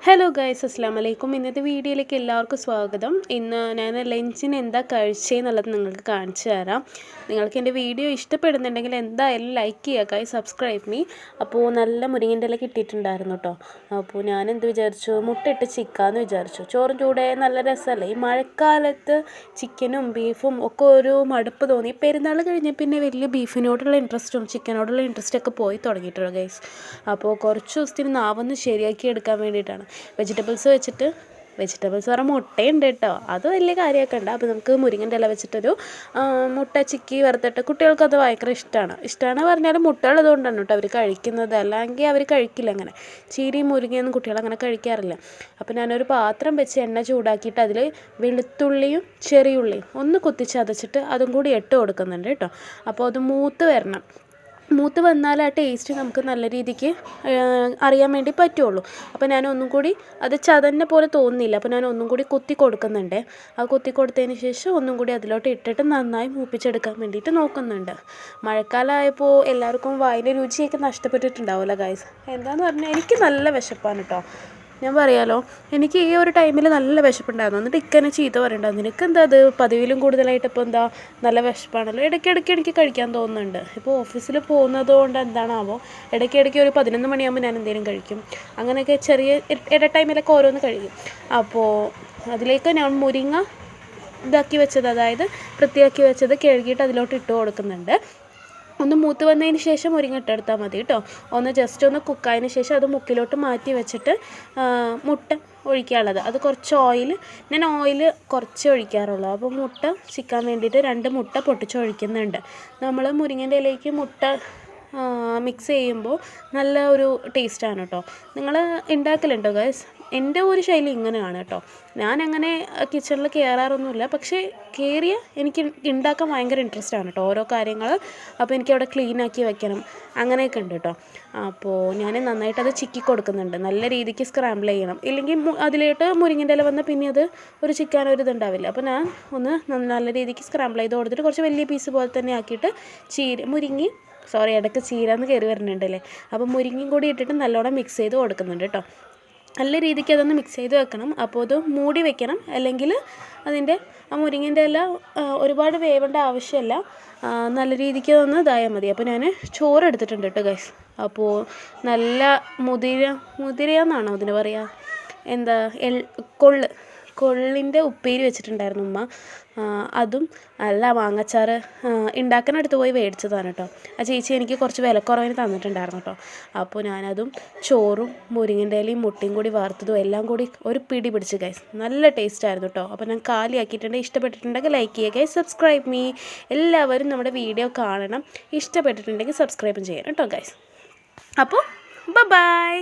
Hello guys, അസ്സലാമു അലൈക്കും. ഇന്നത്തെ വീഡിയോയിലേക്ക് എല്ലാവർക്കും സ്വാഗതം. ഇന്ന് ഞാൻ ലഞ്ചിന് എന്താ കഴിച്ചതെന്നുള്ളത് നിങ്ങൾക്ക് കാണിച്ചു തരാം. നിങ്ങൾക്ക് എൻ്റെ വീഡിയോ ഇഷ്ടപ്പെടുന്നുണ്ടെങ്കിൽ എന്തായാലും ലൈക്ക് ചെയ്യുക ഗൈസ്, സബ്സ്ക്രൈബ് മീ. അപ്പോൾ നല്ല മുരിങ്ങൻ്റെ ഇല കിട്ടിയിട്ടുണ്ടായിരുന്നു കേട്ടോ. അപ്പോൾ ഞാനെന്ത് വിചാരിച്ചു, മുട്ടയിട്ട് ചിക്കാമെന്ന് വിചാരിച്ചു. ചോറും ചൂടെ നല്ല രസമല്ലേ. ഈ മഴക്കാലത്ത് ചിക്കനും ബീഫും ഒക്കെ ഒരു മടുപ്പ് തോന്നി. പെരുന്നാൾ കഴിഞ്ഞ പിന്നെ വലിയ ബീഫിനോടുള്ള ഇൻട്രസ്റ്റും ചിക്കനോടുള്ള ഇൻട്രസ്റ്റൊക്കെ പോയി തുടങ്ങിയിട്ടുണ്ട് ഗൈസ്. അപ്പോൾ കുറച്ച് ദിവസത്തിന് നാവൊന്ന് ശരിയാക്കി എടുക്കാൻ വേണ്ടിയിട്ടാണ് വെജിറ്റബിൾസ് പറഞ്ഞാൽ മുട്ടയുണ്ട് കേട്ടോ, അത് വലിയ കാര്യമൊക്കെ ഉണ്ട്. അപ്പോൾ നമുക്ക് മുരിങ്ങൻ്റെ ഇല വെച്ചിട്ടൊരു മുട്ട ചിക്കി വറുത്തിട്ട് കുട്ടികൾക്കത് ഭയങ്കര ഇഷ്ടമാണ് പറഞ്ഞാൽ മുട്ടയുള്ളത് കൊണ്ടാണ് കേട്ടോ അവർ കഴിക്കുന്നത്, അല്ലെങ്കിൽ അവർ കഴിക്കില്ല. അങ്ങനെ ചീരയും മുരിങ്ങയൊന്നും കുട്ടികളങ്ങനെ കഴിക്കാറില്ല. അപ്പോൾ ഞാനൊരു പാത്രം വെച്ച് എണ്ണ ചൂടാക്കിയിട്ട് അതിൽ വെളുത്തുള്ളിയും ചെറിയുള്ളിയും ഒന്ന് കുത്തിച്ചതച്ചിട്ട് അതും കൂടി ഇട്ട് കൊടുക്കുന്നുണ്ട് കേട്ടോ. അപ്പോൾ അത് മൂത്ത് വന്നാൽ ആ ടേസ്റ്റ് നമുക്ക് നല്ല രീതിക്ക് അറിയാൻ വേണ്ടി പറ്റുള്ളൂ. അപ്പോൾ ഞാൻ ഒന്നും കൂടി, അത് ചതന്നെ പോലെ തോന്നുന്നില്ല, അപ്പോൾ ഞാൻ ഒന്നും കൂടി കുത്തി കൊടുക്കുന്നുണ്ട്. ആ കുത്തി കൊടുത്തതിന് ശേഷം ഒന്നും കൂടി അതിലോട്ട് ഇട്ടിട്ട് നന്നായി മൂപ്പിച്ചെടുക്കാൻ വേണ്ടിയിട്ട് നോക്കുന്നുണ്ട്. മഴക്കാലമായപ്പോൾ എല്ലാവർക്കും വായിലെ രുചിയൊക്കെ നഷ്ടപ്പെട്ടിട്ടുണ്ടാവുമല്ലോ ഗൈസ്. എന്താണെന്ന് പറഞ്ഞാൽ എനിക്ക് നല്ല വിശപ്പാണ് കേട്ടോ. ഞാൻ പറയാലോ, എനിക്ക് ഈ ഒരു ടൈമിൽ നല്ല വിശപ്പുണ്ടായിരുന്നു. എന്നിട്ട് ഇക്കനെ ചീത്ത പറയണ്ടായിരുന്നു, നിനക്ക് എന്താ അത് പതിവിലും കൂടുതലായിട്ട് ഇപ്പോൾ എന്താ നല്ല വിശപ്പാണല്ലോ. ഇടയ്ക്കിടയ്ക്ക് എനിക്ക് കഴിക്കാൻ തോന്നുന്നുണ്ട്. ഇപ്പോൾ ഓഫീസിൽ പോകുന്നത് കൊണ്ട് എന്താണാവോ, ഇടയ്ക്കിടയ്ക്ക് ഒരു 11 മണിയാകുമ്പോൾ ഞാൻ എന്തെങ്കിലും കഴിക്കും. അങ്ങനെയൊക്കെ ചെറിയ ടൈമിലൊക്കെ ഓരോന്ന് കഴിക്കും. അപ്പോൾ അതിലേക്ക് ഞാൻ മുരിങ്ങ ഇതാക്കി വെച്ചത്, അതായത് വൃത്തിയാക്കി വെച്ചത് കഴുകിയിട്ട് അതിലോട്ട് ഇട്ട് കൊടുക്കുന്നുണ്ട്. ഒന്ന് മൂത്ത് വന്നതിന് ശേഷം മുരിങ്ങ ഇട്ടെടുത്താൽ മതി കേട്ടോ. ഒന്ന് ജസ്റ്റ് ഒന്ന് കുക്കായതിന് ശേഷം അത് മുക്കിലോട്ട് മാറ്റി വെച്ചിട്ട് മുട്ട ഒഴിക്കാനുള്ളത്, അത് കുറച്ച് ഞാൻ ഓയിൽ കുറച്ച് ഒഴിക്കാറുള്ളൂ. അപ്പോൾ മുട്ട ചിക്കാൻ വേണ്ടിയിട്ട് 2 മുട്ട പൊട്ടിച്ചൊഴിക്കുന്നുണ്ട്. നമ്മൾ മുരിങ്ങൻ്റെ ഇലയ്ക്ക് മുട്ട മിക്സ് ചെയ്യുമ്പോൾ നല്ല ഒരു ടേസ്റ്റാണ് കേട്ടോ. നിങ്ങൾ ഉണ്ടാക്കലുണ്ടോ ഗൈസ്? എൻ്റെ ഒരു ശൈലി ഇങ്ങനെയാണ് കേട്ടോ. ഞാനങ്ങനെ കിച്ചണിൽ കയറാറൊന്നുമില്ല, പക്ഷേ കയറിയ എനിക്ക് ഉണ്ടാക്കാൻ ഭയങ്കര ഇൻട്രസ്റ്റാണ് കേട്ടോ ഓരോ കാര്യങ്ങൾ. അപ്പോൾ എനിക്കവിടെ ക്ലീനാക്കി വെക്കണം, അങ്ങനെയൊക്കെ ഉണ്ട് കേട്ടോ. അപ്പോൾ ഞാൻ നന്നായിട്ടത് ചിക്കി കൊടുക്കുന്നുണ്ട്. നല്ല രീതിക്ക് സ്ക്രാമ്പിൾ ചെയ്യണം, ഇല്ലെങ്കിൽ അതിലോട്ട് മുരിങ്ങൻ്റെ ഇല വന്നാൽ പിന്നെ അത് ഒരു ചിക്കാനൊരിതുണ്ടാവില്ല. അപ്പോൾ ഞാൻ ഒന്ന് നല്ല രീതിക്ക് സ്ക്രാമ്പിൾ ചെയ്ത് കൊടുത്തിട്ട് കുറച്ച് വലിയ പീസ് പോലെ തന്നെ ആക്കിയിട്ട് ഇടയ്ക്ക് ചീരാന്ന് കയറി വരുന്നുണ്ടല്ലേ. അപ്പോൾ മുരിങ്ങയും കൂടി ഇട്ടിട്ട് നല്ലോണം മിക്സ് ചെയ്ത് കൊടുക്കുന്നുണ്ട് കേട്ടോ. നല്ല രീതിക്ക് അതൊന്ന് മിക്സ് ചെയ്ത് വെക്കണം. അപ്പോൾ അത് മൂടി വെക്കണം, അല്ലെങ്കിൽ അതിൻ്റെ ആ മുരിങ്ങൻ്റെ ഇല ഒരുപാട് വേവേണ്ട ആവശ്യമില്ല, നല്ല രീതിക്ക് ഒന്ന് ഇതായാൽ മതി. അപ്പോൾ ഞാൻ ചോറ് എടുത്തിട്ടുണ്ട് കേട്ടോ ഗൈസ്. അപ്പോൾ നല്ല മുതിരയെന്നാണോ അതിന് പറയുക, എന്താ കൊള്ളിൻ്റെ ഉപ്പേരി വെച്ചിട്ടുണ്ടായിരുന്നു ഉമ്മ. അതും നല്ല മാങ്ങച്ചാറ് ഉണ്ടാക്കാനടുത്ത് പോയി മേടിച്ചതാണ് കേട്ടോ. ആ ചേച്ചി എനിക്ക് കുറച്ച് വിലക്കുറവിന് തന്നിട്ടുണ്ടായിരുന്നു കേട്ടോ. അപ്പോൾ ഞാനതും ചോറും മുരിങ്ങൻ്റെ ഇലയും മുട്ടയും കൂടി വറുത്തതും എല്ലാം കൂടി ഒരു പിടി പിടിച്ച് ഗൈസ്, നല്ല ടേസ്റ്റ് ആയിരുന്നു കേട്ടോ. അപ്പോൾ ഞാൻ കാലിയാക്കിയിട്ടുണ്ട്. ഇഷ്ടപ്പെട്ടിട്ടുണ്ടെങ്കിൽ ലൈക്ക് ചെയ്യുക ഗൈസ്, സബ്സ്ക്രൈബ് മീ. എല്ലാവരും നമ്മുടെ വീഡിയോ കാണണം. ഇഷ്ടപ്പെട്ടിട്ടുണ്ടെങ്കിൽ സബ്സ്ക്രൈബും ചെയ്യണം കേട്ടോ ഗൈസ്. അപ്പോൾ ബൈ.